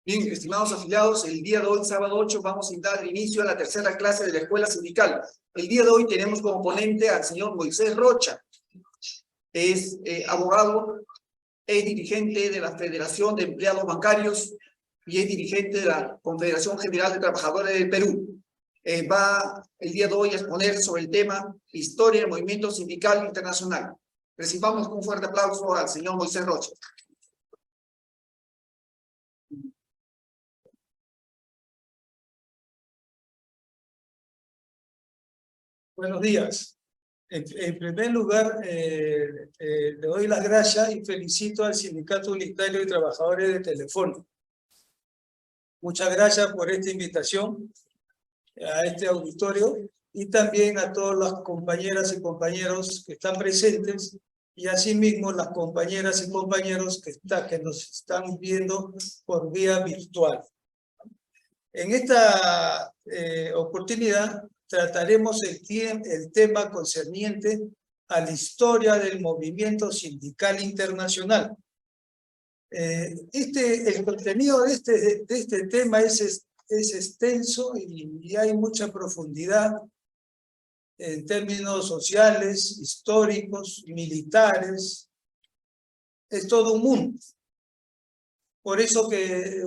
Bien, estimados afiliados, el día de hoy, sábado 8, vamos a dar inicio a la tercera clase de la Escuela Sindical. El día de hoy tenemos como ponente al señor Moisés Rocha. Es abogado, es dirigente de la Federación de Empleados Bancarios y es dirigente de la Confederación General de Trabajadores del Perú. Va el día de hoy a exponer sobre el tema Historia del Movimiento Sindical Internacional. Recibamos con un fuerte aplauso al señor Moisés Rocha. Buenos días. En primer lugar, le doy las gracias y felicito al Sindicato Unitario de Trabajadores de Telefónica. Muchas gracias por esta invitación a este auditorio y también a todas las compañeras y compañeros que están presentes y asimismo las compañeras y compañeros que nos están viendo por vía virtual. En esta oportunidad trataremos el tema concerniente a la historia del movimiento sindical internacional. El contenido de este tema es extenso y hay mucha profundidad en términos sociales, históricos, militares. Es todo un mundo. Por eso que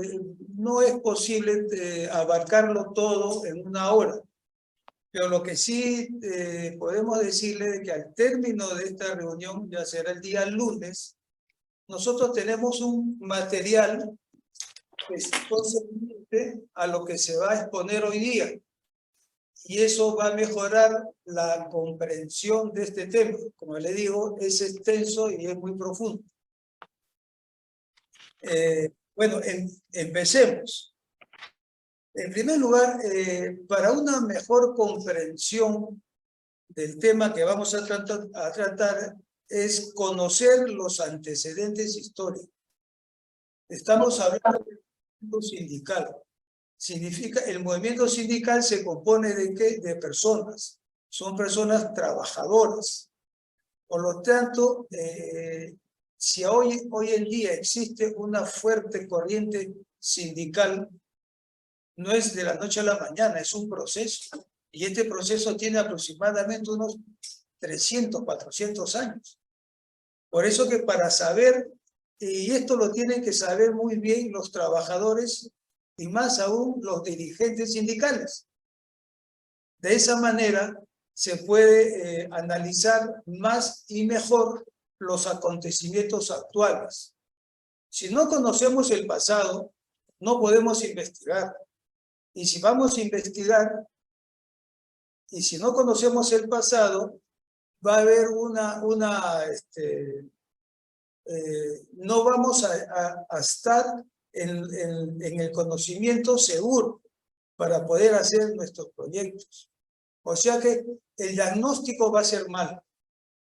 no es posible abarcarlo todo en una hora. Pero lo que sí podemos decirle es que al término de esta reunión, ya será el día lunes, nosotros tenemos un material que es concerniente a lo que se va a exponer hoy día. Y eso va a mejorar la comprensión de este tema. Como le digo, es extenso y es muy profundo. Bueno, empecemos. En primer lugar, para una mejor comprensión del tema que vamos a tratar es conocer los antecedentes históricos. Estamos hablando del movimiento sindical. El movimiento sindical se compone ¿de qué? De personas. Son personas trabajadoras. Por lo tanto, si hoy en día existe una fuerte corriente sindical, no es de la noche a la mañana, es un proceso. Y este proceso tiene aproximadamente unos 300, 400 años. Por eso que para saber, y esto lo tienen que saber muy bien los trabajadores y más aún los dirigentes sindicales. De esa manera se puede analizar más y mejor los acontecimientos actuales. Si no conocemos el pasado, no podemos investigar. Y si vamos a investigar, y si no conocemos el pasado, va a haber no vamos a estar en el conocimiento seguro para poder hacer nuestros proyectos. O sea que el diagnóstico va a ser malo.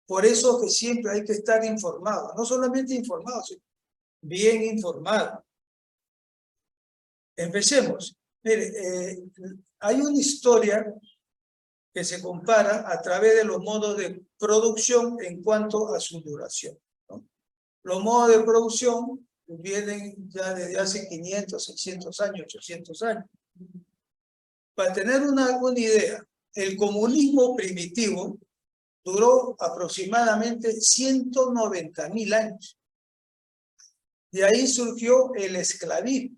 Por eso que siempre hay que estar informado. No solamente informado, sino bien informado. Empecemos. Mire, hay una historia que se compara a través de los modos de producción en cuanto a su duración, ¿no? Los modos de producción vienen ya desde hace 500, 600 años, 800 años. Para tener una idea, el comunismo primitivo duró aproximadamente 190.000 años. De ahí surgió el esclavismo.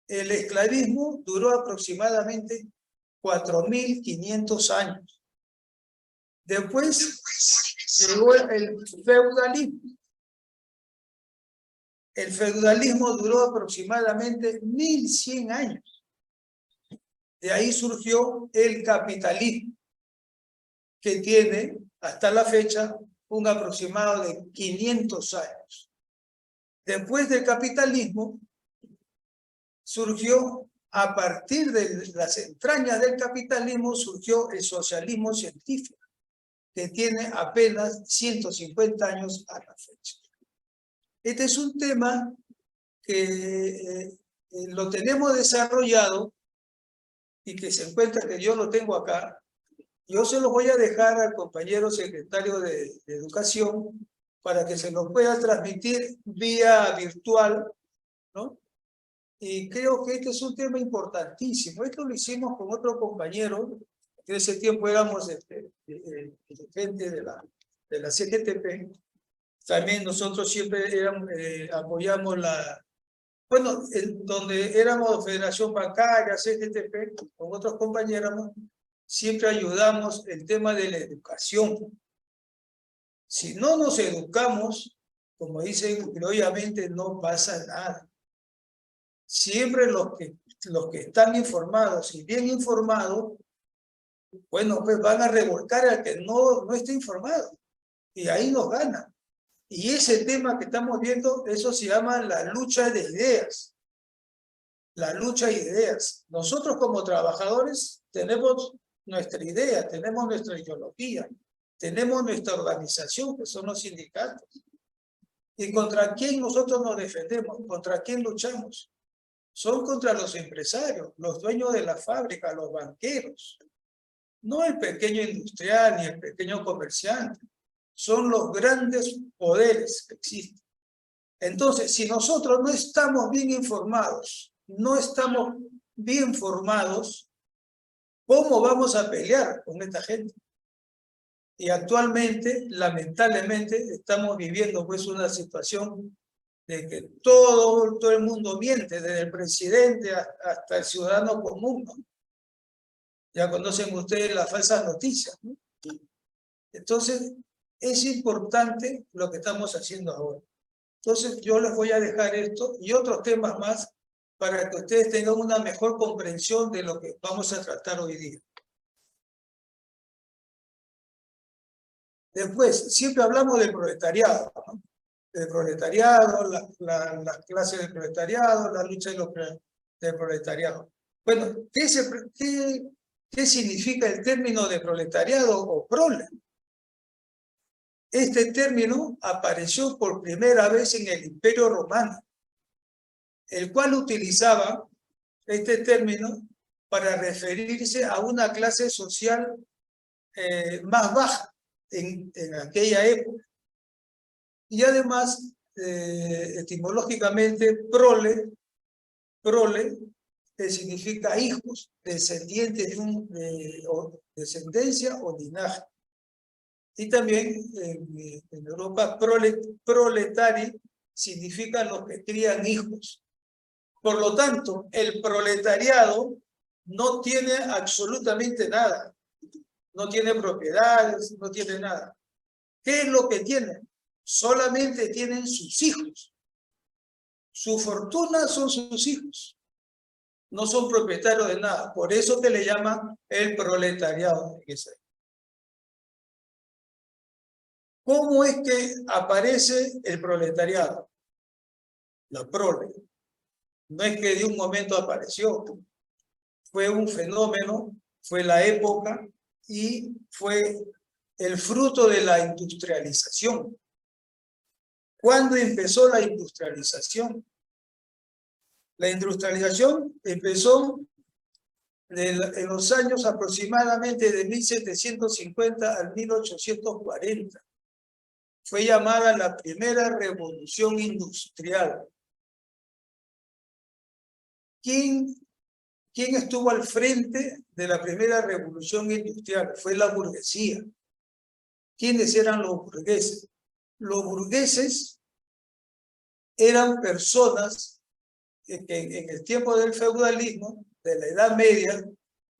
El esclavismo duró aproximadamente 4.500 años. Después llegó el feudalismo. El feudalismo duró aproximadamente 1.100 años. De ahí surgió el capitalismo, que tiene hasta la fecha un aproximado de 500 años. Después del capitalismo surgió, a partir de las entrañas del capitalismo, surgió el socialismo científico, que tiene apenas 150 años a la fecha. Este es un tema que lo tenemos desarrollado y que se encuentra, que yo lo tengo acá. Yo se lo voy a dejar al compañero secretario de Educación para que se lo pueda transmitir vía virtual, ¿no? Y creo que este es un tema importantísimo. Esto lo hicimos con otro compañero, que en ese tiempo éramos gente de la CGTP. También nosotros siempre apoyamos bueno, donde éramos Federación Bancaria, CGTP, con otros compañeros, siempre ayudamos el tema de la educación. Si no nos educamos, como dicen, obviamente no pasa nada. Siempre los que están informados y bien informados, bueno, pues van a revolcar al que no esté informado. Y ahí nos ganan. Y ese tema que estamos viendo, eso se llama la lucha de ideas. La lucha de ideas. Nosotros como trabajadores tenemos nuestra idea, tenemos nuestra ideología, tenemos nuestra organización, que son los sindicatos. ¿Y contra quién nosotros nos defendemos? ¿Contra quién luchamos? Son contra los empresarios, los dueños de la fábrica, los banqueros. No el pequeño industrial ni el pequeño comerciante. Son los grandes poderes que existen. Entonces, si nosotros no estamos bien informados, no estamos bien formados, ¿cómo vamos a pelear con esta gente? Y actualmente, lamentablemente, estamos viviendo pues una situación de que todo el mundo miente, desde el presidente hasta el ciudadano común, ¿no? Ya conocen ustedes las falsas noticias, ¿no? Entonces, es importante lo que estamos haciendo ahora. Entonces, yo les voy a dejar esto y otros temas más para que ustedes tengan una mejor comprensión de lo que vamos a tratar hoy día. Después, siempre hablamos del proletariado, ¿no? Del proletariado, la clase del proletariado, la lucha del proletariado. Bueno, ¿qué significa el término de proletariado o prole? Este término apareció por primera vez en el Imperio Romano, el cual utilizaba este término para referirse a una clase social más baja en aquella época. Y además, etimológicamente, prole significa hijos, descendientes o descendencia o linaje. Y también en Europa, proletari significa los que crían hijos. Por lo tanto, el proletariado no tiene absolutamente nada. No tiene propiedades, no tiene nada. ¿Qué es lo que tienen? Solamente tienen sus hijos. Su fortuna son sus hijos. No son propietarios de nada. Por eso que le llaman el proletariado. ¿Cómo es que aparece el proletariado? La prole. No es que de un momento apareció. Fue un fenómeno, fue la época y fue el fruto de la industrialización. ¿Cuándo empezó la industrialización? La industrialización empezó en los años aproximadamente de 1750 al 1840. Fue llamada la primera revolución industrial. ¿Quién estuvo al frente de la primera revolución industrial? Fue la burguesía. ¿Quiénes eran los burgueses? Los burgueses eran personas que en el tiempo del feudalismo, de la Edad Media,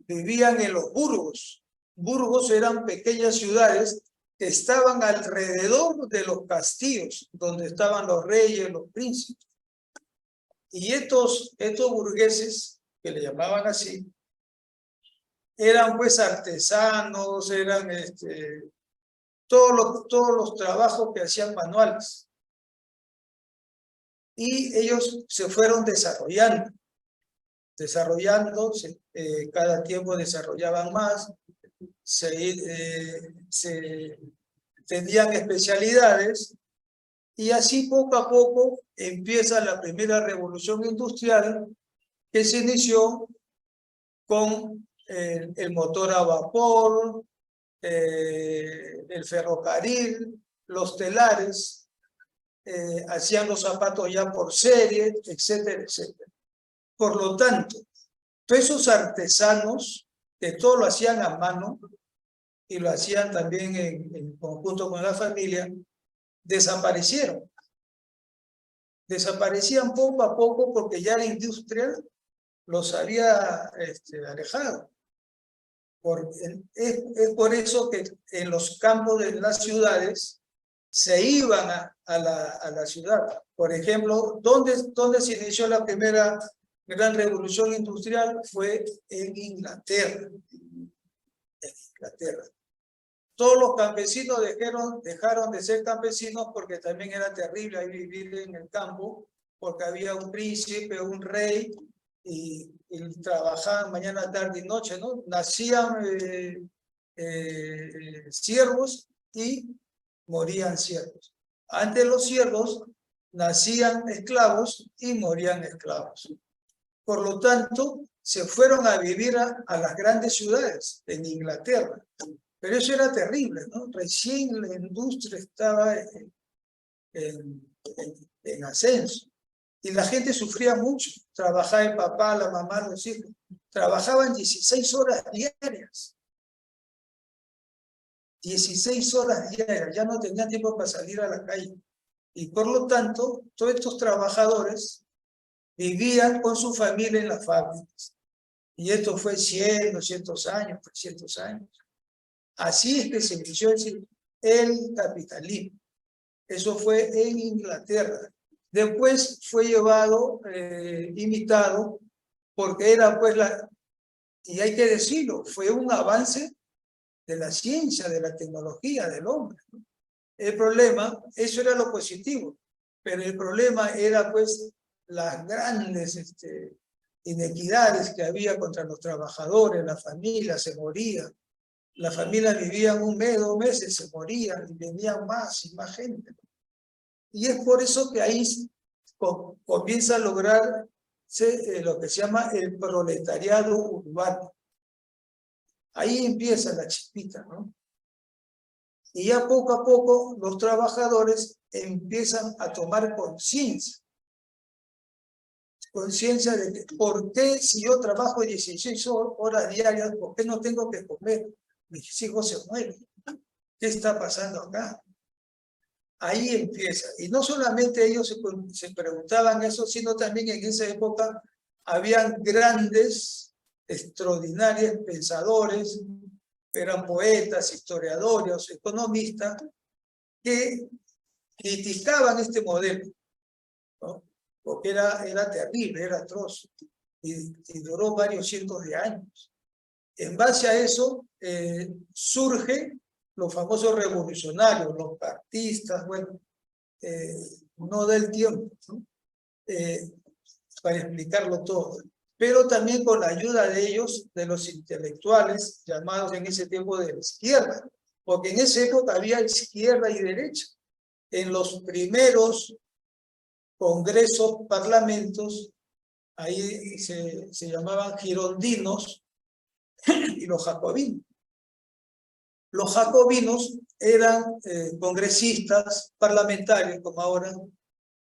vivían en los burgos. Burgos eran pequeñas ciudades que estaban alrededor de los castillos, donde estaban los reyes, los príncipes. Y estos burgueses, que le llamaban así, eran pues artesanos, eran todos los trabajos que hacían manuales. Y ellos se fueron desarrollándose, cada tiempo desarrollaban más, tenían especialidades, y así poco a poco empieza la primera revolución industrial, que se inició con el motor a vapor, el ferrocarril, los telares, hacían los zapatos ya por serie, etcétera, etcétera. Por lo tanto, todos esos artesanos, que todo lo hacían a mano, y lo hacían también en conjunto con la familia, desaparecieron. Desaparecían poco a poco porque ya la industria los había alejado. Es por eso que en los campos de las ciudades se iban a la ciudad. Por ejemplo, ¿dónde se inició la primera gran revolución industrial? Fue en Inglaterra. En Inglaterra. Todos los campesinos dejaron de ser campesinos porque también era terrible ahí vivir en el campo, porque había un príncipe, un rey, y trabajaban mañana, tarde y noche, ¿no? Nacían siervos y morían siervos. Antes los siervos nacían esclavos y morían esclavos. Por lo tanto, se fueron a vivir a las grandes ciudades en Inglaterra. Pero eso era terrible, ¿no? Recién la industria estaba en ascenso. Y la gente sufría mucho. Trabajaba el papá, la mamá, los hijos. Trabajaban 16 horas diarias. 16 horas diarias. Ya no tenían tiempo para salir a la calle. Y por lo tanto, todos estos trabajadores vivían con su familia en las fábricas. Y esto fue 100, 200 años, 300 años. Así es que se inició el capitalismo. Eso fue en Inglaterra. Después fue llevado, imitado, porque era pues y hay que decirlo, fue un avance de la ciencia, de la tecnología, del hombre, ¿no? El problema, eso era lo positivo, pero el problema era pues las grandes inequidades que había contra los trabajadores, la familia se moría. Las familias vivían un mes, 2 meses, se morían y venían más y más gente. Y es por eso que ahí comienza a lograr lo que se llama el proletariado urbano. Ahí empieza la chispita, ¿no? Y ya poco a poco los trabajadores empiezan a tomar conciencia. Conciencia de que, ¿por qué si yo trabajo 16 horas diarias, por qué no tengo que comer? Mis hijos se mueren. ¿Qué está pasando acá? Ahí empieza. Y no solamente ellos se preguntaban eso, sino también en esa época habían grandes, extraordinarios pensadores, eran poetas, historiadores, economistas, que criticaban este modelo, ¿no? Porque era terrible, era atroz, y duró varios cientos de años. En base a eso surgen los famosos revolucionarios, los partistas, bueno, no da el tiempo, ¿no? Para explicarlo todo. Pero también con la ayuda de ellos, de los intelectuales, llamados en ese tiempo de la izquierda, porque en esa época había izquierda y derecha. En los primeros congresos, parlamentos, ahí se llamaban girondinos y los jacobinos. Los jacobinos eran congresistas parlamentarios, como ahora,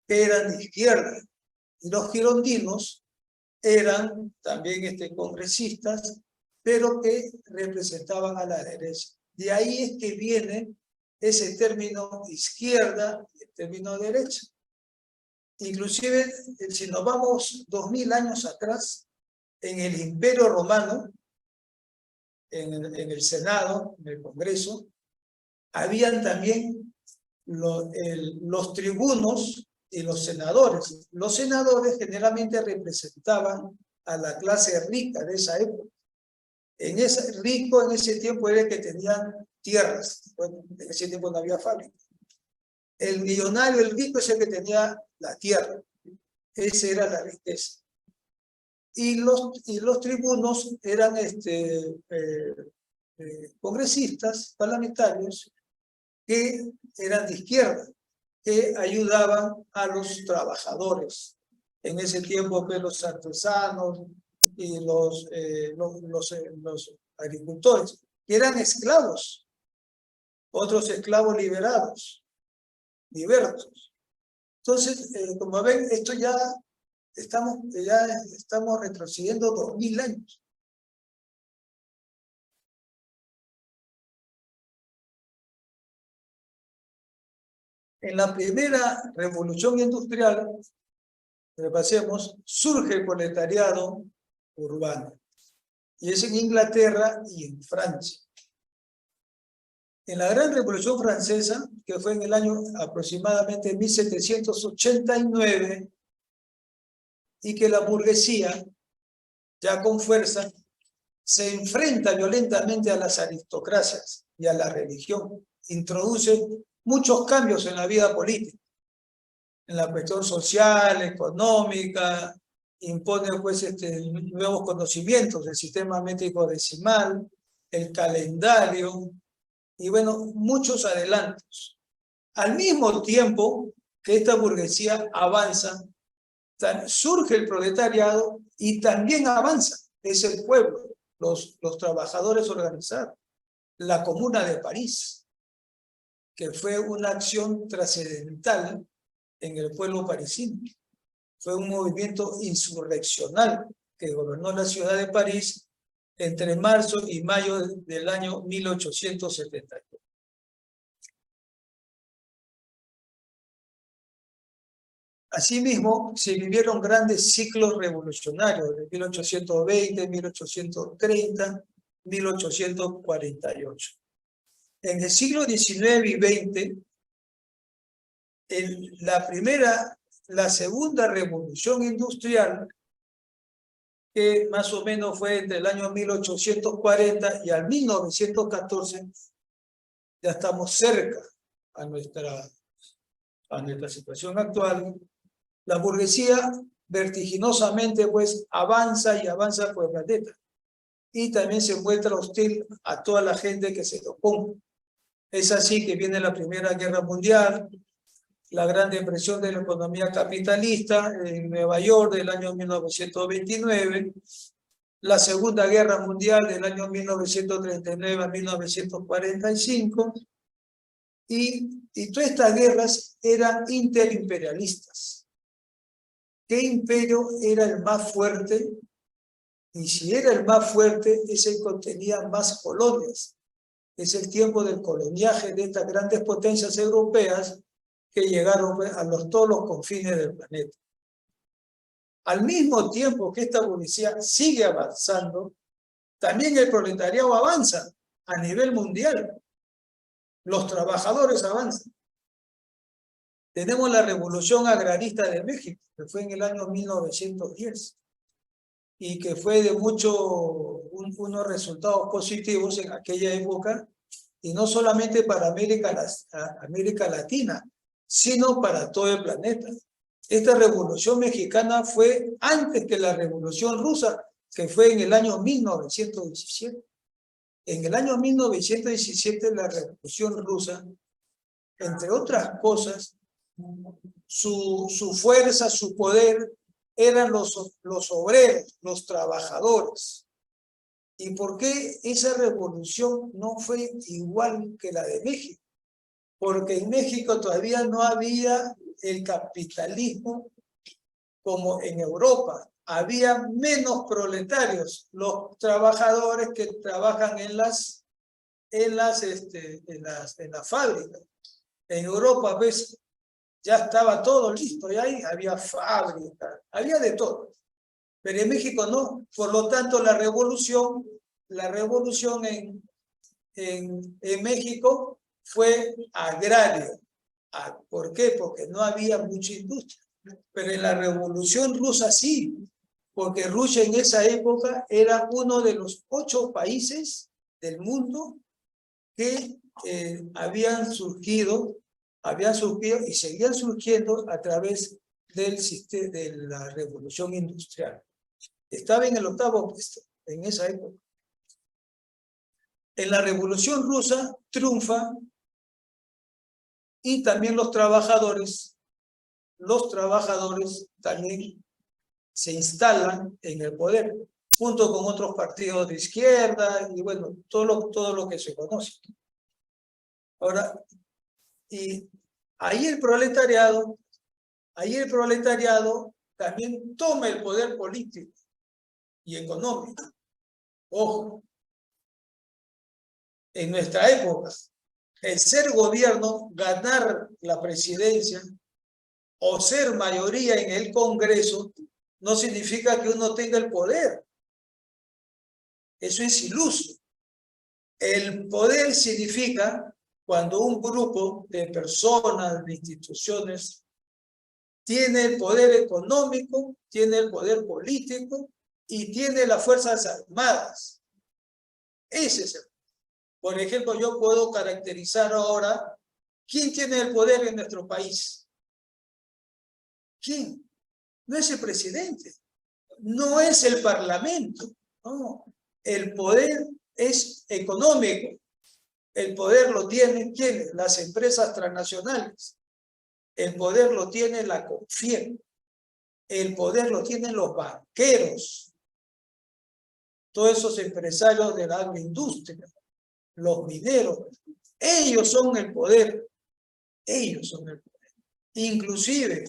que eran de izquierda. Y los girondinos eran también congresistas, pero que representaban a la derecha. De ahí es que viene ese término izquierda y el término derecha. Inclusive, si nos vamos 2000 años atrás, en el Imperio Romano, en el Senado, en el Congreso, habían también los tribunos y los senadores. Los senadores generalmente representaban a la clase rica de esa época. Rico en ese tiempo era el que tenían tierras. Bueno, en ese tiempo no había fábrica. El millonario, el rico es el que tenía la tierra. Esa era la riqueza. Y los tribunos eran congresistas, parlamentarios, que eran de izquierda, que ayudaban a los trabajadores. En ese tiempo, pues, los artesanos y los agricultores, que eran esclavos, otros esclavos liberados, libertos. Entonces, como ven, esto ya ya estamos retrocediendo 2000 años. En la primera revolución industrial, repasemos, surge el proletariado urbano. Y es en Inglaterra y en Francia. En la Gran Revolución Francesa, que fue en el año aproximadamente 1789, y que la burguesía, ya con fuerza, se enfrenta violentamente a las aristocracias y a la religión. Introduce muchos cambios en la vida política, en la cuestión social, económica, impone pues nuevos conocimientos del sistema métrico decimal, el calendario, y bueno, muchos adelantos. Al mismo tiempo que esta burguesía avanza, surge el proletariado y también avanza, es el pueblo, los trabajadores organizados, la Comuna de París, que fue una acción trascendental en el pueblo parisino. Fue un movimiento insurreccional que gobernó la ciudad de París entre marzo y mayo del año 1872. Asimismo, se vivieron grandes ciclos revolucionarios de 1820, 1830, 1848. En el siglo XIX y XX, la segunda revolución industrial, que más o menos fue entre el año 1840 y al 1914, ya estamos cerca a nuestra situación actual. La burguesía vertiginosamente pues avanza y avanza por el planeta, y también se muestra hostil a toda la gente que se le opone. Es así que viene la Primera Guerra Mundial, la Gran Depresión de la economía capitalista en Nueva York del año 1929, la Segunda Guerra Mundial del año 1939 a 1945, y todas estas guerras eran interimperialistas. ¿Qué imperio era el más fuerte? Y si era el más fuerte, es el que contenía más colonias. Es el tiempo del coloniaje de estas grandes potencias europeas que llegaron a todos los confines del planeta. Al mismo tiempo que esta burguesía sigue avanzando, también el proletariado avanza a nivel mundial. Los trabajadores avanzan. Tenemos la Revolución Agrarista de México, que fue en el año 1910, y que fue de unos resultados positivos en aquella época, y no solamente para América Latina, sino para todo el planeta. Esta Revolución Mexicana fue antes que la Revolución Rusa, que fue en el año 1917. En el año 1917, la Revolución Rusa, entre otras cosas, su fuerza, su poder, eran los obreros, los trabajadores. ¿Y por qué esa revolución no fue igual que la de México? Porque en México todavía no había el capitalismo como en Europa. Había menos proletarios, los trabajadores que trabajan en las fábricas. En Europa, pues, ya estaba todo listo, y ahí había fábricas, había de todo. Pero en México no. Por lo tanto, la revolución en México fue agraria. ¿Por qué? Porque no había mucha industria. Pero en la Revolución Rusa sí, porque Rusia en esa época era uno de los 8 países del mundo que habían surgido y seguían surgiendo a través de la Revolución Industrial. Estaba en el 8º puesto en esa época. En la Revolución Rusa triunfa, y también los trabajadores también se instalan en el poder, junto con otros partidos de izquierda, y bueno, todo lo que se conoce. Ahora, y ahí el proletariado también toma el poder político y económico. Ojo, en nuestra época, el ser gobierno, ganar la presidencia o ser mayoría en el Congreso, no significa que uno tenga el poder. Eso es iluso. El poder significa cuando un grupo de personas, de instituciones, tiene el poder económico, tiene el poder político y tiene las Fuerzas Armadas. Ese es el poder. Por ejemplo, yo puedo caracterizar ahora quién tiene el poder en nuestro país. ¿Quién? No es el presidente, no es el parlamento, no. El poder es económico. El poder lo tienen ¿quiénes? Las empresas transnacionales. El poder lo tiene la CONFIEP. El poder lo tienen los banqueros. Todos esos empresarios de la agroindustria, los mineros. Ellos son el poder. Ellos son el poder. Inclusive,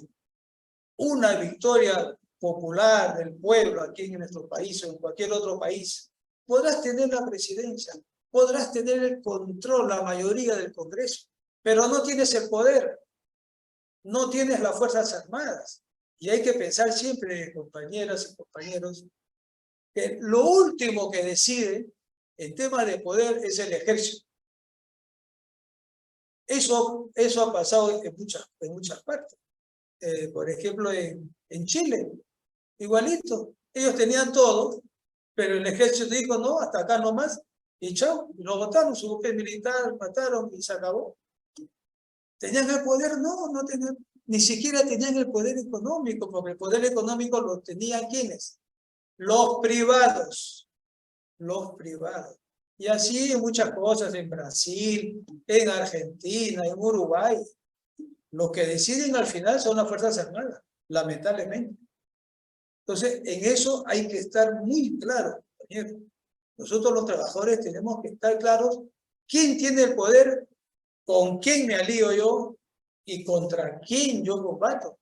una victoria popular del pueblo aquí en nuestro país o en cualquier otro país, podrás tener la presidencia, podrás tener el control, la mayoría del Congreso, pero no tienes el poder, no tienes las Fuerzas Armadas. Y hay que pensar siempre, compañeras y compañeros, que lo último que decide en temas de poder es el ejército. Eso ha pasado en muchas partes. Por ejemplo, en Chile, igualito. Ellos tenían todo, pero el ejército dijo, no, hasta acá nomás, y chao, y lo votaron, su jefe militar, mataron y se acabó. ¿Tenían el poder? No, no tenían, ni siquiera tenían el poder económico, porque el poder económico lo tenían ¿quiénes? Los privados, los privados. Y así en muchas cosas, en Brasil, en Argentina, en Uruguay. Los que deciden al final son las Fuerzas Armadas, lamentablemente. Entonces, en eso hay que estar muy claro, compañeros. Nosotros los trabajadores tenemos que estar claros quién tiene el poder, con quién me alío yo y contra quién yo combato.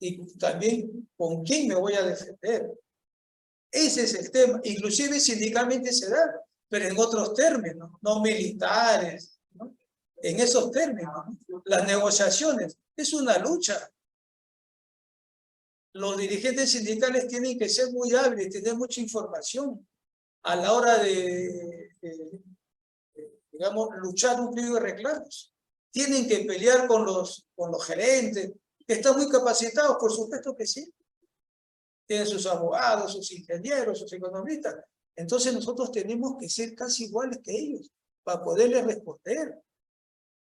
Y también con quién me voy a defender. Ese es el tema. Inclusive sindicalmente se da, pero en otros términos, no militares, ¿no? En esos términos, ¿no? Las negociaciones es una lucha. Los dirigentes sindicales tienen que ser muy hábiles, tener mucha información a la hora de digamos, luchar un pliego de reclamos. Tienen que pelear con los gerentes, que están muy capacitados, por supuesto que sí. Tienen sus abogados, sus ingenieros, sus economistas. Entonces nosotros tenemos que ser casi iguales que ellos para poderles responder.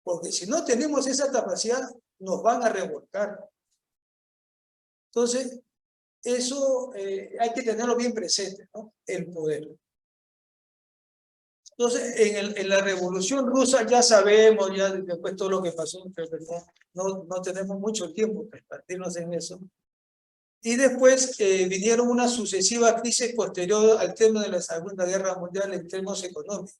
Porque si no tenemos esa capacidad, nos van a revolcar. Entonces, eso hay que tenerlo bien presente, ¿no? El poder. Entonces, en la Revolución Rusa ya sabemos, ya después todo lo que pasó, pero no tenemos mucho tiempo para partirnos en eso. Y después vinieron una sucesiva crisis posterior al tema de la Segunda Guerra Mundial en términos económicos.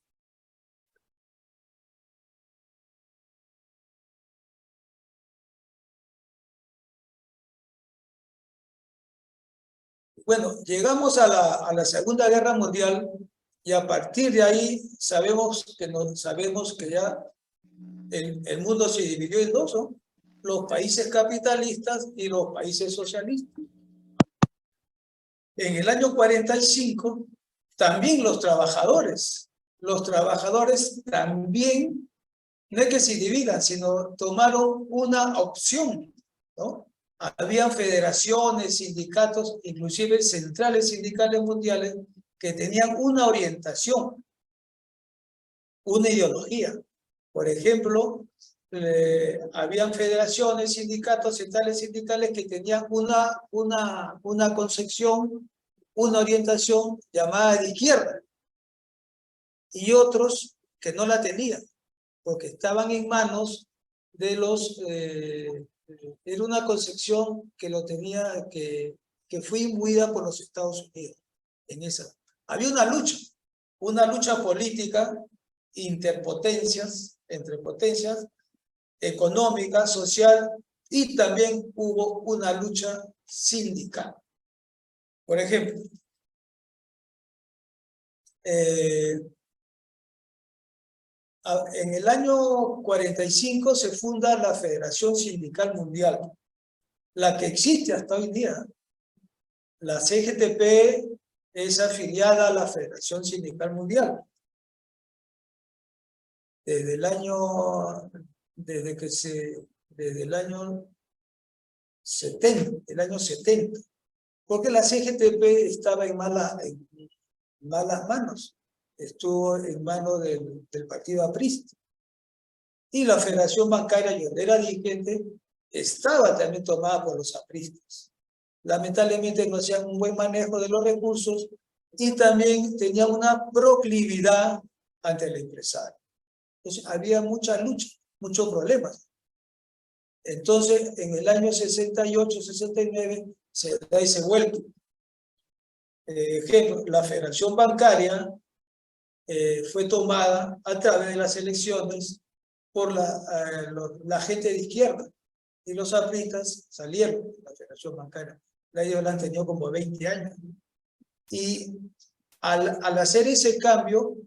Bueno, llegamos a la Segunda Guerra Mundial y a partir de ahí sabemos que ya el mundo se dividió en dos, ¿no? Los países capitalistas y los países socialistas. En el año 45, también los trabajadores también, no es que se dividan, sino tomaron una opción, ¿no? Habían federaciones, sindicatos, inclusive centrales sindicales mundiales, que tenían una orientación, una ideología. Por ejemplo, habían federaciones, sindicatos, centrales sindicales que tenían una concepción, una orientación llamada de izquierda, y otros que no la tenían, porque estaban en manos de los... era una concepción que fue imbuida por los Estados Unidos. Había una lucha política, interpotencias, entre potencias, económica, social, y también hubo una lucha sindical. Por ejemplo, en el año 45 se funda la Federación Sindical Mundial, la que existe hasta hoy día. La CGTP es afiliada a la Federación Sindical Mundial. Desde el año 70, porque la CGTP estaba en malas manos, estuvo en manos del partido aprista. Y la Federación Bancaria, donde era dirigente, estaba también tomada por los apristas. Lamentablemente no hacían un buen manejo de los recursos y también tenían una proclividad ante el empresario. Entonces había mucha lucha, muchos problemas. Entonces en el año 68, 69 se da ese vuelco. Ejemplo, la Federación Bancaria fue tomada a través de las elecciones por la gente de izquierda y los apristas salieron de la Federación Bancaria. Ellos la han tenido como 20 años. Y al hacer ese cambio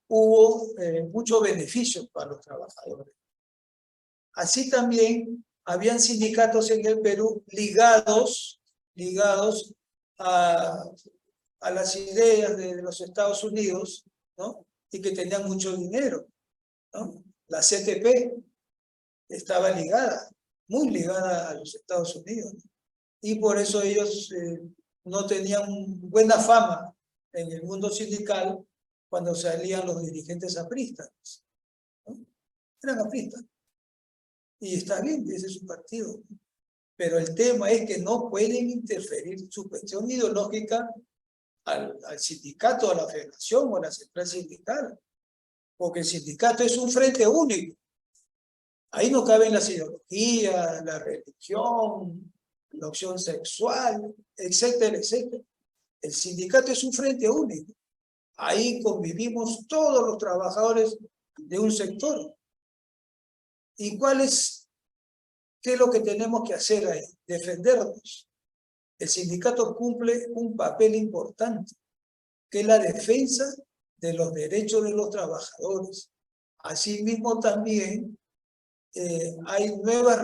hubo muchos beneficios para los trabajadores. Así también habían sindicatos en el Perú ligados a las ideas de los Estados Unidos, ¿no? Y que tenían mucho dinero, ¿no? La CTP estaba ligada, muy ligada a los Estados Unidos, ¿no? Y por eso ellos no tenían buena fama en el mundo sindical cuando salían los dirigentes apristas, ¿no? Eran apristas. Y está bien, ese es su partido. Pero el tema es que no pueden interferir su cuestión ideológica al sindicato, a la federación o a la central sindical. Porque el sindicato es un frente único. Ahí no caben las ideologías, la religión, la opción sexual, etcétera, etcétera. El sindicato es un frente único. Ahí convivimos todos los trabajadores de un sector. ¿Y qué es lo que tenemos que hacer ahí? Defendernos. El sindicato cumple un papel importante, que es la defensa de los derechos de los trabajadores. Asimismo también hay nuevas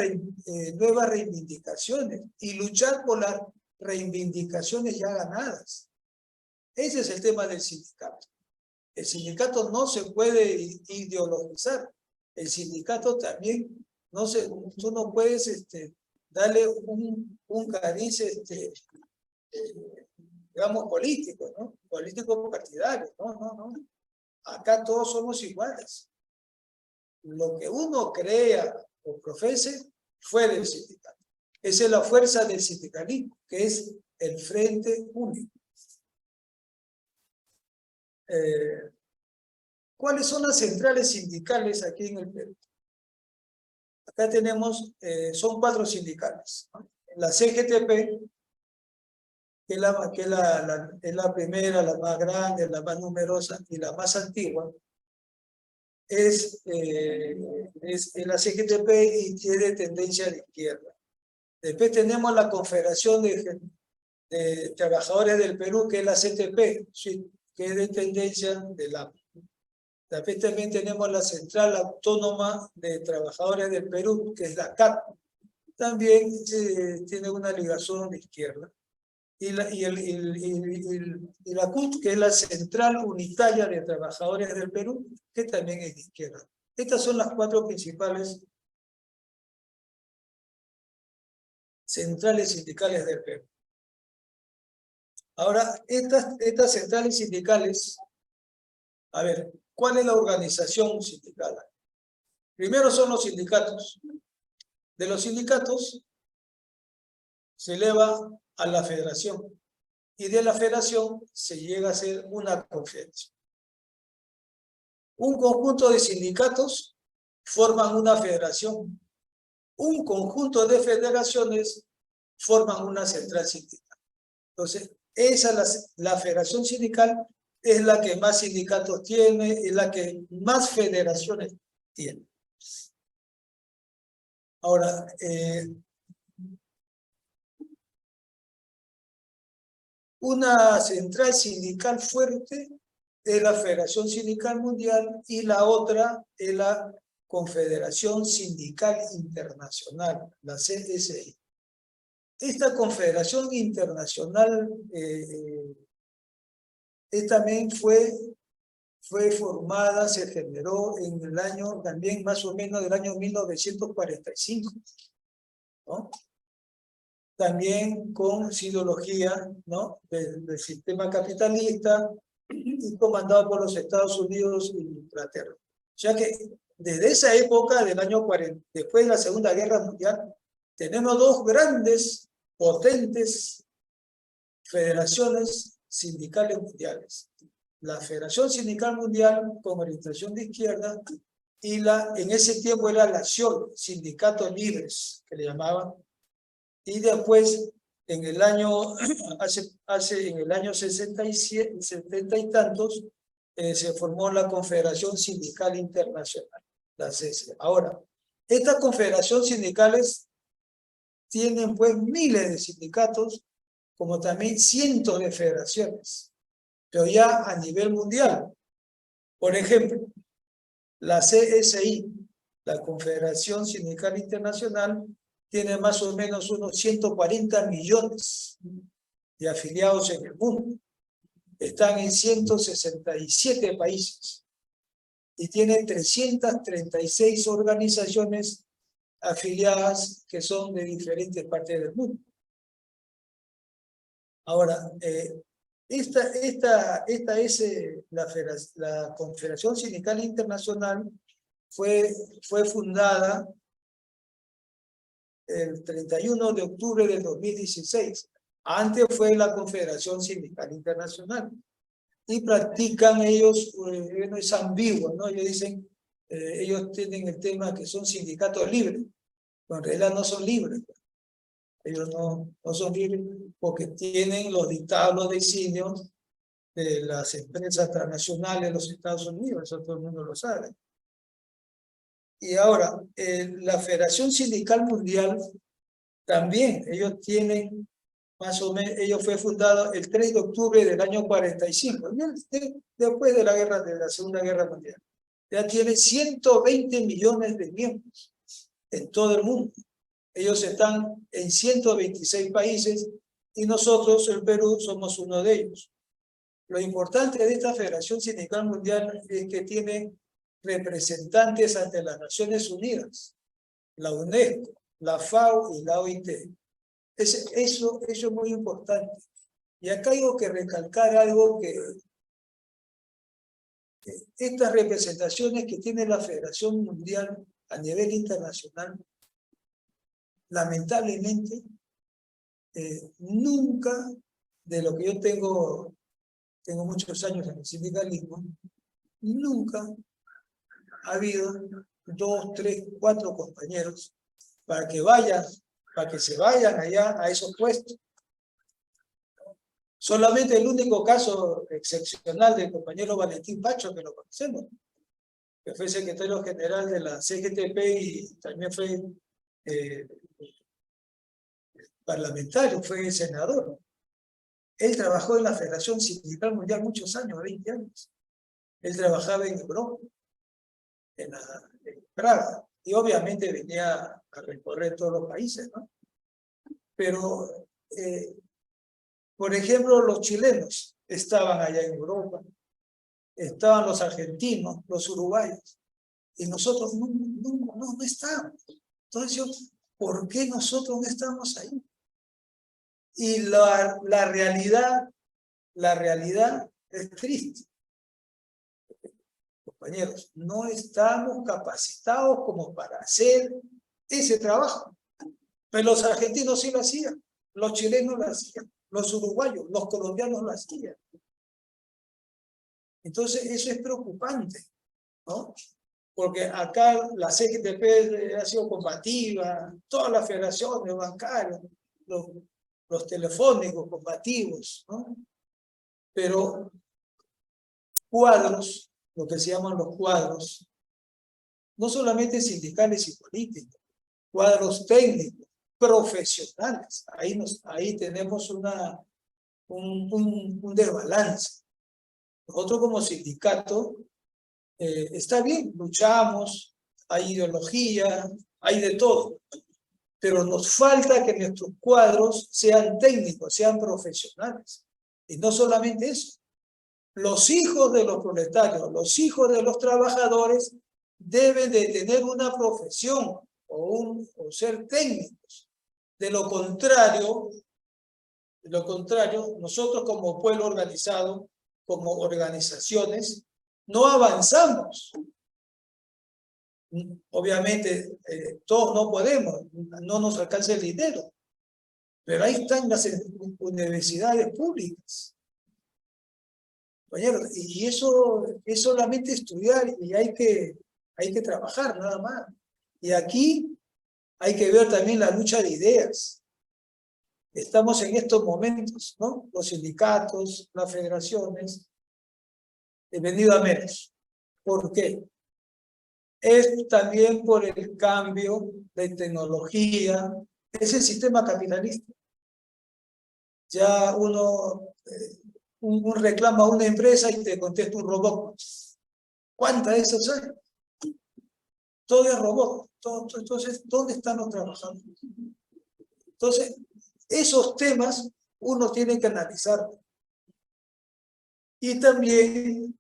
reivindicaciones y luchar por las reivindicaciones ya ganadas. Ese es el tema del sindicato. El sindicato no se puede ideologizar. El sindicato también tú no puedes darle un cariz, digamos, político, ¿no? Político partidario. No. Acá todos somos iguales. Lo que uno crea o profese fue del sindicato. Esa es la fuerza del sindicalismo, que es el frente único. ¿Cuáles son las centrales sindicales aquí en el Perú? Acá tenemos, son 4 sindicales, ¿no? La CGTP, que es la primera, la más grande, la más numerosa y la más antigua, es la CGTP y tiene tendencia de izquierda. Después tenemos la Confederación de Trabajadores del Perú, que es la CTP, ¿sí? Que es de tendencia de la. Después también tenemos la Central Autónoma de Trabajadores del Perú, que es la CAT. También tiene una ligación de izquierda. Y la CUT, que es la Central Unitaria de Trabajadores del Perú, que también es de izquierda. Estas son las 4 principales centrales sindicales del Perú. Ahora, estas centrales sindicales, a ver, ¿cuál es la organización sindical? Primero son los sindicatos. De los sindicatos se eleva a la federación y de la federación se llega a ser una confederación. Un conjunto de sindicatos forman una federación. Un conjunto de federaciones forman una central sindical. Entonces, la federación sindical es la que más sindicatos tiene, es la que más federaciones tiene. Ahora, una central sindical fuerte es la Federación Sindical Mundial y la otra es la Confederación Sindical Internacional, la CSI. Esta Confederación Internacional también fue formada, se generó en el año, también más o menos del año 1945, ¿no? También con ideología, ¿no? del sistema capitalista y comandado por los Estados Unidos y Inglaterra. O sea que desde esa época, del año 40, después de la Segunda Guerra Mundial, tenemos dos grandes, potentes federaciones sindicales mundiales. La Federación Sindical Mundial con orientación de izquierda y en ese tiempo era la SIOL, Sindicatos Libres, que le llamaban. Y después, en el año, en el año 67, 70 y tantos, se formó la Confederación Sindical Internacional, la CSI. Ahora, estas confederaciones sindicales tienen pues miles de sindicatos, como también cientos de federaciones, pero ya a nivel mundial. Por ejemplo, la CSI, la Confederación Sindical Internacional, tiene más o menos unos 140 millones de afiliados en el mundo. Están en 167 países y tiene 336 organizaciones afiliadas que son de diferentes partes del mundo. Ahora, esta es la Confederación Sindical Internacional, fue fundada el 31 de octubre del 2016. Antes fue la Confederación Sindical Internacional. Y practican ellos, no es ambiguo, ¿no? Ellos dicen, ellos tienen el tema que son sindicatos libres, pero en realidad no son libres. Ellos no son libres porque tienen los dictados, los designios de las empresas transnacionales de los Estados Unidos, eso todo el mundo lo sabe. Y ahora, la Federación Sindical Mundial también, ellos tienen más o menos, ellos fue fundado el 3 de octubre del año 45, después de la Segunda Guerra Mundial. Ya tiene 120 millones de miembros en todo el mundo. Ellos están en 126 países y nosotros, el Perú, somos uno de ellos. Lo importante de esta Federación Sindical Mundial es que tiene representantes ante las Naciones Unidas, la UNESCO, la FAO y la OIT. Eso es muy importante. Y acá hay que recalcar algo que estas representaciones que tiene la Federación Mundial a nivel internacional, lamentablemente, nunca, de lo que yo tengo muchos años en el sindicalismo, nunca ha habido 2, 3, 4 compañeros para que se vayan allá a esos puestos. Solamente el único caso excepcional del compañero Valentín Pacho, que lo conocemos, que fue secretario general de la CGTP y también fue parlamentario, fue senador. Él trabajó en la Federación Sindical Mundial muchos años, 20 años. Él trabajaba en Europa, en Praga, y obviamente venía a recorrer todos los países, ¿no? Pero, por ejemplo, los chilenos estaban allá en Europa, estaban los argentinos, los uruguayos, y nosotros no estábamos. Entonces, ¿por qué nosotros no estamos ahí? Y la realidad es triste. Compañeros, no estamos capacitados como para hacer ese trabajo. Pero los argentinos sí lo hacían, los chilenos lo hacían, los uruguayos, los colombianos lo hacían. Entonces eso es preocupante, ¿no? Porque acá la CGTP ha sido combativa, todas las federaciones bancarias, los telefónicos combativos, ¿no? Pero cuadros, lo que se llaman los cuadros, no solamente sindicales y políticos, cuadros técnicos, profesionales. Ahí tenemos un desbalance. Nosotros como sindicato, está bien, luchamos, hay ideología, hay de todo, pero nos falta que nuestros cuadros sean técnicos, sean profesionales. Y no solamente eso, los hijos de los proletarios, los hijos de los trabajadores deben de tener una profesión o ser técnicos. De lo contrario, nosotros como pueblo organizado, como organizaciones, no avanzamos. Obviamente, todos no podemos, no nos alcanza el dinero, pero ahí están las universidades públicas. Compañeros, y eso es solamente estudiar y hay que trabajar nada más. Y aquí hay que ver también la lucha de ideas. Estamos en estos momentos, ¿no? Los sindicatos, las federaciones, he venido a menos. ¿Por qué? Es también por el cambio de tecnología, es el sistema capitalista. Ya uno reclama a una empresa y te contesta un robot. ¿Cuántas de esas hay? Todo es robot. Entonces, ¿dónde están los trabajadores? Entonces, esos temas uno tiene que analizar. Y también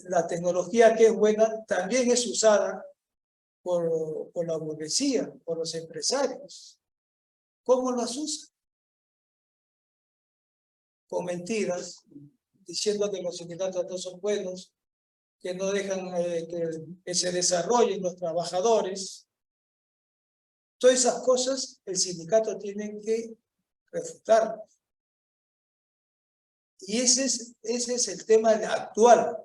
la tecnología que es buena también es usada por la burguesía, por los empresarios. ¿Cómo las usan? Con mentiras, diciendo que los sindicatos no son buenos, que no dejan que se desarrollen los trabajadores. Todas esas cosas el sindicato tiene que refutar. Y ese es el tema actual.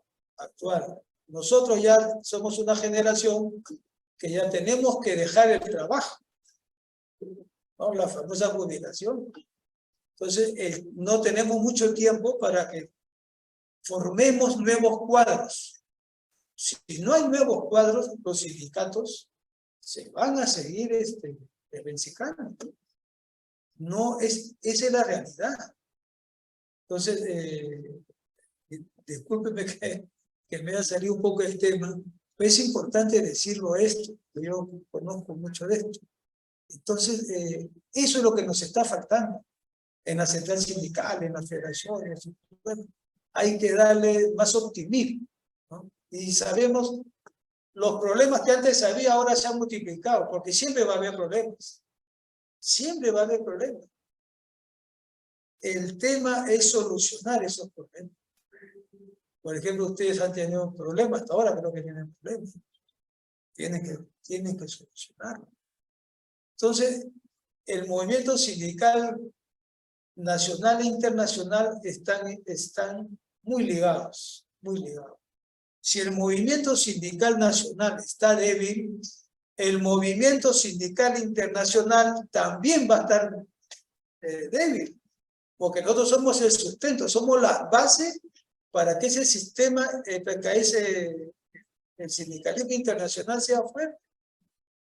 Nosotros ya somos una generación que ya tenemos que dejar el trabajo, ¿no? La famosa jubilación. Entonces, no tenemos mucho tiempo para que formemos nuevos cuadros. Si no hay nuevos cuadros, los sindicatos se van a seguir vencicando. No, esa es la realidad. Entonces, discúlpeme que me haya salido un poco el tema, pero es importante decirlo esto, yo conozco mucho de esto. Entonces, eso es lo que nos está faltando en la central sindical, en las federaciones. Bueno, hay que darle más optimismo, ¿no? Y sabemos, los problemas que antes había ahora se han multiplicado, porque siempre va a haber problemas. Siempre va a haber problemas. El tema es solucionar esos problemas. Por ejemplo, ustedes han tenido un problema, hasta ahora creo que tienen problemas. Tienen que solucionarlo. Entonces, el movimiento sindical nacional e internacional están muy ligados, muy ligados. Si el movimiento sindical nacional está débil, el movimiento sindical internacional también va a estar débil, porque nosotros somos el sustento, somos la base para que ese sistema, para que el sindicalismo internacional sea fuerte.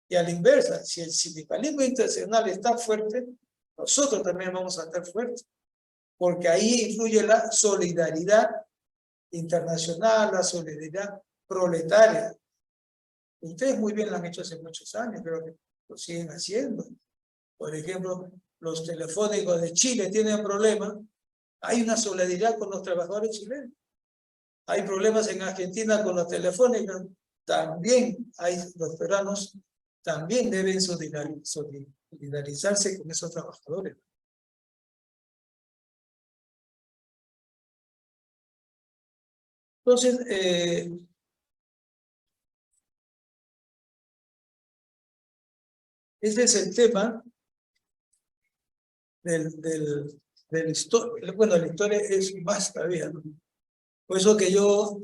Y a la inversa, si el sindicalismo internacional está fuerte, nosotros también vamos a estar fuertes, porque ahí influye la solidaridad internacional, la solidaridad proletaria. Ustedes muy bien lo han hecho hace muchos años, creo que lo siguen haciendo. Por ejemplo, los telefónicos de Chile tienen problemas, hay una solidaridad con los trabajadores chilenos. Hay problemas en Argentina con las telefónicas, también los peruanos también deben solidarizarse con esos trabajadores. Entonces, ese es el tema del historia. Bueno, la historia es más todavía, ¿no? Por eso que yo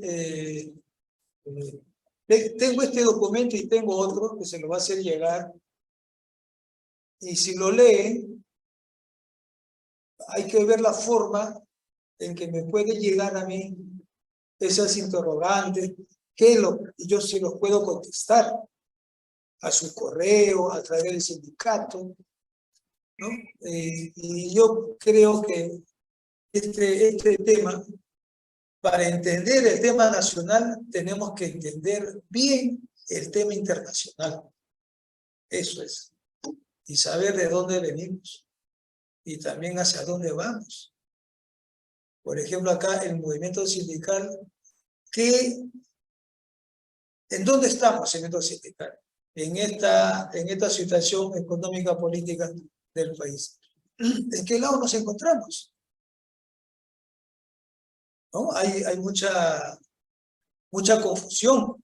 tengo este documento y tengo otro que se lo va a hacer llegar. Y si lo leen, hay que ver la forma en que me puede llegar a mí esas interrogantes, y yo se los puedo contestar a su correo, a través del sindicato, ¿no? Y yo creo que este tema, para entender el tema nacional, tenemos que entender bien el tema internacional. Eso es. Y saber de dónde venimos. Y también hacia dónde vamos. Por ejemplo, acá el movimiento sindical, ¿en dónde estamos en el sindical? En esta situación económica política del país. ¿En qué lado nos encontramos? ¿No? Hay mucha confusión.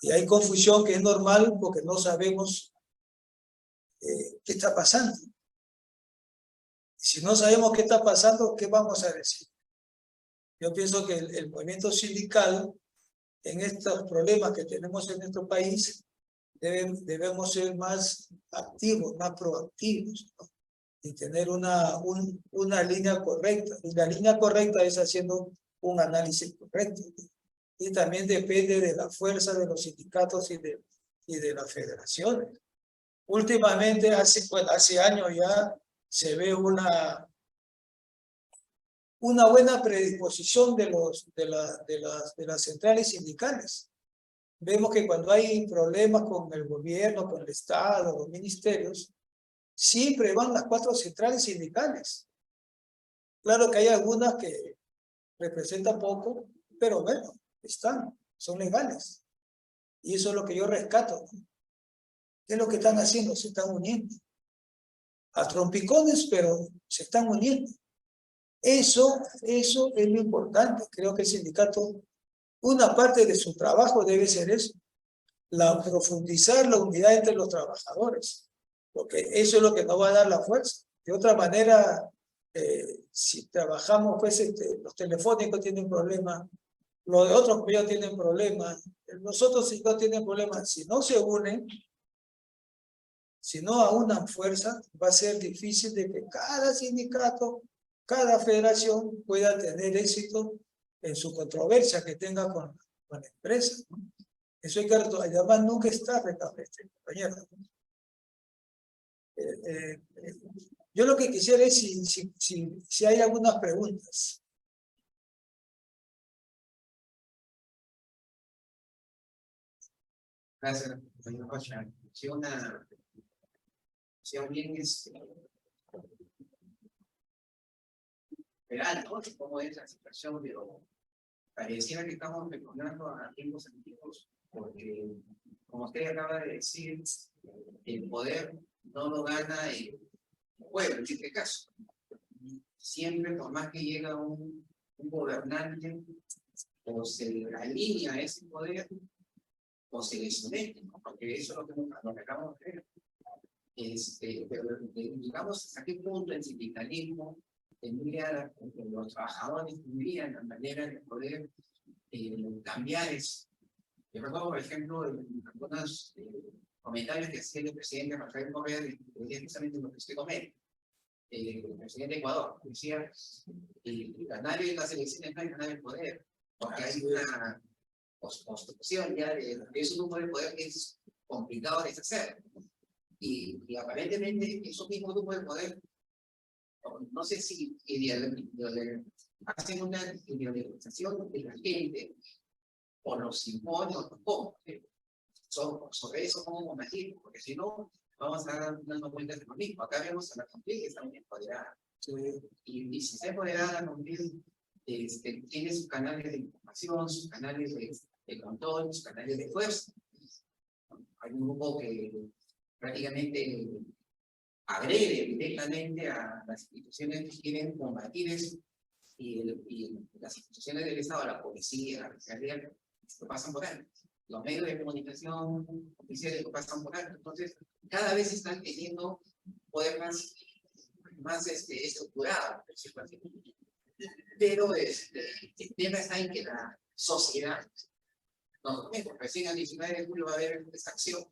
Y hay confusión que es normal porque no sabemos qué está pasando. Si no sabemos qué está pasando, ¿qué vamos a decir? Yo pienso que el movimiento sindical, en estos problemas que tenemos en nuestro país, debemos ser más activos, más proactivos, ¿no? Y tener una línea correcta. Y la línea correcta es haciendo un análisis correcto. Y también depende de la fuerza de los sindicatos y de las federaciones. Últimamente, hace años ya, se ve una buena predisposición de las centrales sindicales. Vemos que cuando hay problemas con el gobierno, con el Estado, los ministerios, siempre van las 4 centrales sindicales. Claro que hay algunas que representan poco, pero bueno, son legales. Y eso es lo que yo rescato, ¿no? ¿Qué es lo que están haciendo? Se están uniendo. A trompicones, pero se están uniendo. Eso es lo importante. Creo que el sindicato, una parte de su trabajo debe ser eso, profundizar la unidad entre los trabajadores, porque eso es lo que nos va a dar la fuerza. De otra manera, si trabajamos, pues los telefónicos tienen problemas, los de otros medios tienen problemas, nosotros si no tienen problemas, si no se unen, si no aunan fuerza, va a ser difícil de que cada sindicato, cada federación pueda tener éxito en su controversia que tenga con la empresa, ¿no? Eso hay que además nunca está restablecido, compañero. Yo lo que quisiera es si hay algunas preguntas. Gracias, señor Rocha. Sí, una bien real, ¿no? Cómo es la situación, pero pareciera que estamos recordando a tiempos antiguos, porque, como usted acaba de decir, el poder no lo gana el pueblo, en este caso. Siempre, por más que llega un gobernante, o se alinea a ese poder, o se le somete, ¿no? Porque eso es lo que acabamos de ver. Pero digamos, ¿hasta qué punto el sindicalismo tendría, los trabajadores tendrían la manera de poder cambiar eso? Yo recuerdo, por ejemplo, algunos comentarios que hacía el presidente Rafael Correa, de justamente lo que usted comenta, el presidente de Ecuador, decía, ganar en las elecciones no hay ganar el poder, porque hay una construcción ya es un grupo de poder que es complicado de deshacer. Y aparentemente esos mismos grupos de poder, no sé si hacen una ideologización de la gente, o los imponen, o los compran. Sobre eso cómo combatir, porque si no, vamos a dar dando vueltas de lo mismo. Acá vemos a la Contil que está muy empoderada. Y si está empoderada, la Contil tiene sus canales de información, sus canales de control, sus canales de fuerza. Hay un grupo que prácticamente agrede directamente a las instituciones que quieren combatir eso, y las instituciones del Estado, la policía, la fiscalía, lo pasan por ahí. Los medios de comunicación oficiales lo pasan por ahí. Entonces, cada vez están teniendo poder más estructurado, por decirlo así. Pero el tema está en que la sociedad, recién el 19 de julio va a haber esta acción,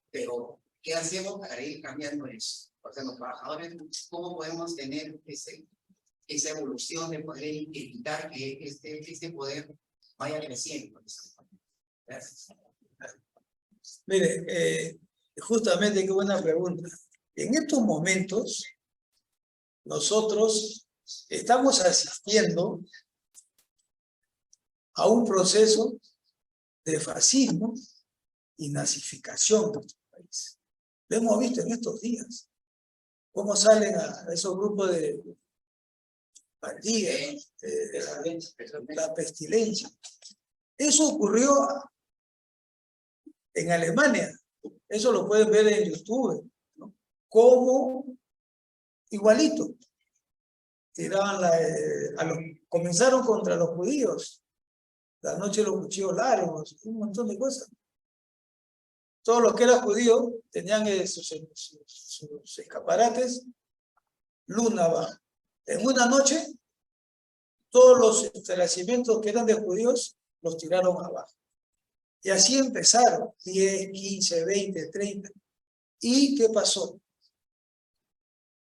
pero ¿qué hacemos para ir cambiando eso? O sea, los trabajadores, ¿cómo podemos tener esa evolución de poder evitar que este poder vaya creciendo? Gracias. Mire, justamente qué buena pregunta. En estos momentos, nosotros estamos asistiendo a un proceso de fascismo y nazificación de nuestro país. Lo hemos visto en estos días. Cómo salen a esos grupos de pandillas, la pestilencia. Eso ocurrió en Alemania. Eso lo pueden ver en YouTube, ¿no? Como igualito. Tiraban comenzaron contra los judíos. La noche de los cuchillos largos, un montón de cosas. Todos los que eran judíos tenían sus escaparates, luna abajo. En una noche, todos los establecimientos que eran de judíos los tiraron abajo. Y así empezaron, 10, 15, 20, 30. ¿Y qué pasó?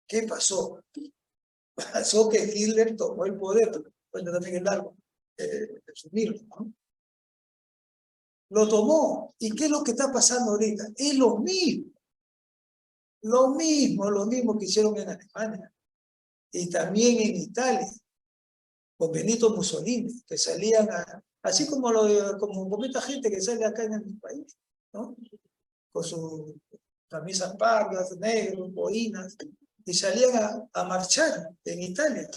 ¿Qué pasó? Pasó que Hitler tomó el poder, bueno, también es largo, resumirlo, ¿no? Lo tomó. ¿Y qué es lo que está pasando ahorita? Es lo mismo. Lo mismo que hicieron en Alemania. Y también en Italia, con Benito Mussolini, que salían así como mucha gente que sale acá en el país, ¿no? Con sus camisas pardas, negros, boinas, y salían a marchar en Italia.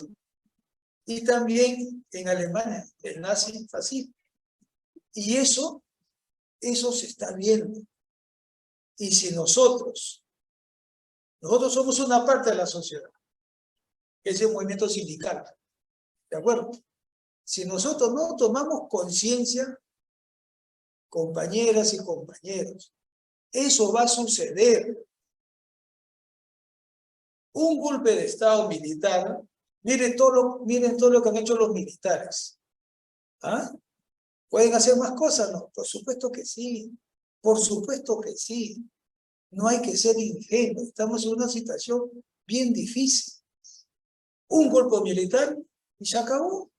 Y también en Alemania, el nazi-fascismo. Y eso se está viendo. Y si nosotros somos una parte de la sociedad, ese movimiento sindical, ¿de acuerdo? Si nosotros no tomamos conciencia, compañeras y compañeros, eso va a suceder. Un golpe de Estado militar, miren todo lo que han hecho los militares. ¿Ah? ¿Pueden hacer más cosas? No, por supuesto que sí. Por supuesto que sí. No hay que ser ingenuos. Estamos en una situación bien difícil. Un golpe militar y se acabó.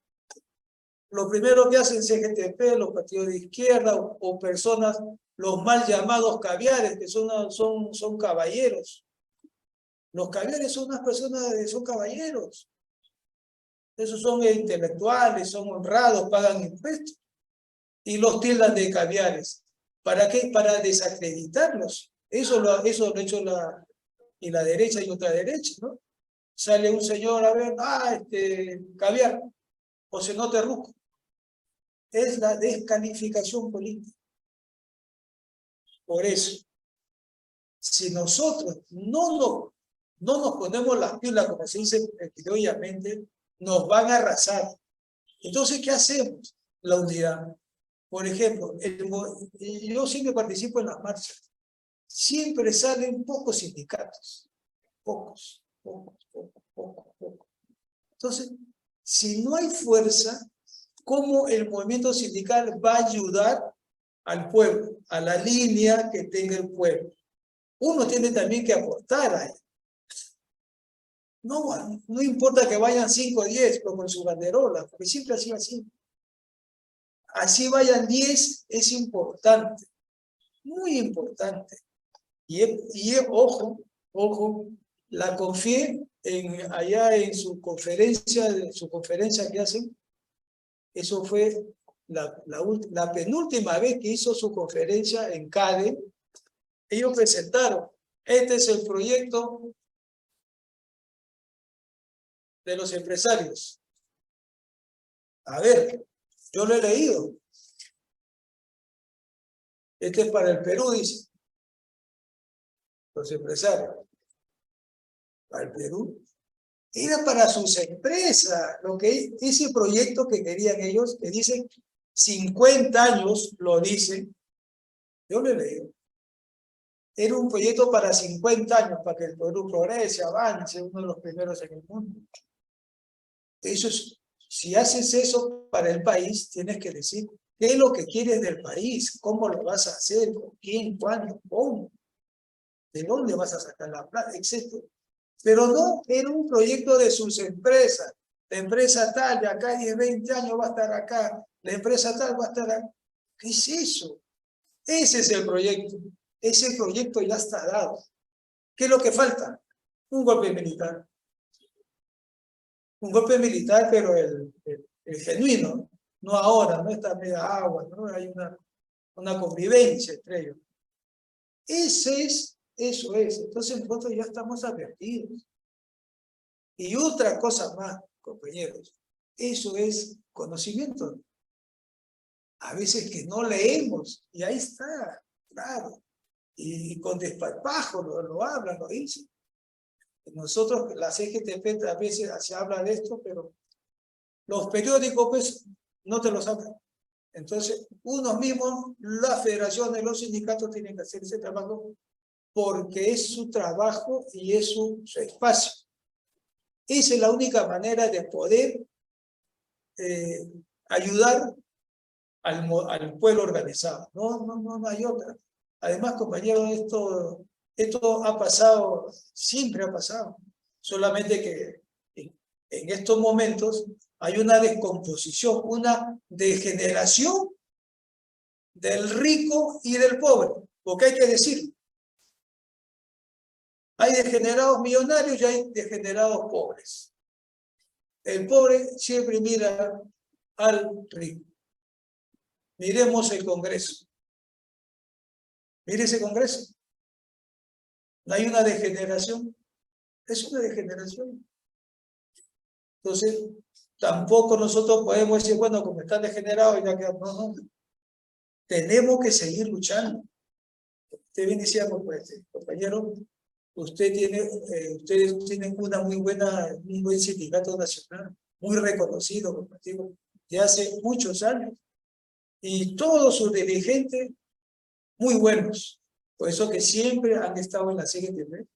Lo primero que hacen CGTP, los partidos de izquierda o personas, los mal llamados caviares, que son caballeros. Los caviares son unas personas, son caballeros. Esos son intelectuales, son honrados, pagan impuestos. Y los tildan de caviares. ¿Para qué? Para desacreditarlos. Eso lo ha hecho la derecha y otra derecha, ¿no? Sale un señor a ver, caviar, o se no te rusco. Es la descalificación política. Por eso, si nosotros no nos ponemos las pilas, como se dice criollamente, nos van a arrasar. Entonces, ¿qué hacemos? La unidad. Por ejemplo, yo siempre participo en las marchas. Siempre salen pocos sindicatos. Pocos. Entonces, si no hay fuerza, ¿cómo el movimiento sindical va a ayudar al pueblo, a la línea que tenga el pueblo? Uno tiene también que aportar ahí. No importa que vayan 5 o 10 como en su banderola, porque siempre ha sido así. Así vayan 10, es importante, muy importante. Y ojo, la CONFIE allá en su conferencia que hacen, eso fue la penúltima vez que hizo su conferencia en CADE. Ellos presentaron, este es el proyecto de los empresarios. A ver, yo lo he leído. Este es para el Perú, dice. Los empresarios. Para el Perú. Era para sus empresas. Ese proyecto que querían ellos, que dicen 50 años, lo dicen. Yo lo he leído. Era un proyecto para 50 años, para que el Perú progrese, avance, uno de los primeros en el mundo. Eso es, si haces eso para el país, tienes que decir qué es lo que quieres del país, cómo lo vas a hacer, con quién, cuándo, cómo, de dónde vas a sacar la plata, etc. Pero no, era un proyecto de sus empresas. La empresa tal, de acá 10, 20 años va a estar acá, la empresa tal va a estar acá. ¿Qué es eso? Ese es el proyecto. Ese proyecto ya está dado. ¿Qué es lo que falta? Un golpe militar. un golpe militar, pero el genuino, no ahora, no está media agua, ¿no? Hay una convivencia entre ellos. Eso es. Entonces nosotros ya estamos advertidos. Y otra cosa más, compañeros, eso es conocimiento. A veces que no leemos, y ahí está, claro. Y con desparpajo lo hablan, lo dicen. Nosotros, la CGTP, a veces se habla de esto, pero los periódicos, pues, no te lo saben. Entonces, unos mismos, las federaciones, los sindicatos tienen que hacer ese trabajo porque es su trabajo y es su espacio. Esa es la única manera de poder ayudar al pueblo organizado. No hay otra. Además, compañeros, esto ha pasado, siempre ha pasado. Solamente que en estos momentos hay una descomposición, una degeneración del rico y del pobre, porque hay que decir, hay degenerados millonarios y hay degenerados pobres. El pobre siempre mira al rico. Miremos el Congreso. Mire ese Congreso. ¿No hay una degeneración? Es una degeneración. Entonces, tampoco nosotros podemos decir, bueno, como están degenerados, ya que no. Tenemos que seguir luchando. Usted bien decía, pues, compañero, ustedes tienen un buen sindicato nacional, muy reconocido, de hace muchos años, y todos sus dirigentes muy buenos. Por eso que siempre han estado en la CGTP.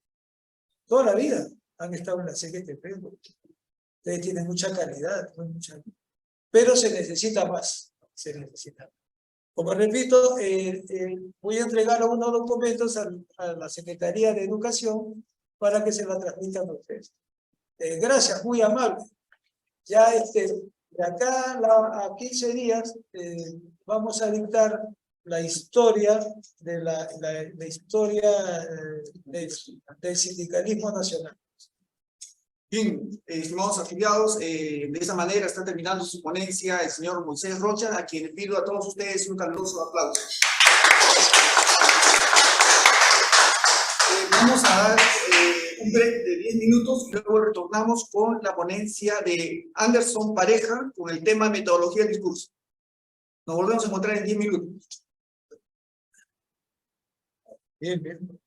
Toda la vida han estado en la CGTP. Ustedes tienen mucha calidad, pero se necesita más. Se necesita. Como repito, voy a entregar unos documentos a la Secretaría de Educación para que se la transmitan a ustedes. Gracias, muy amable. Ya de acá a 15 días vamos a dictar la historia del sindicalismo nacional. Bien, estimados afiliados, de esa manera está terminando su ponencia el señor Moisés Rocha, a quien pido a todos ustedes un caluroso aplauso. Vamos a dar un break de 10 minutos y luego retornamos con la ponencia de Anderson Pareja con el tema metodología del discurso. Nos volvemos a encontrar en 10 minutos. Bien.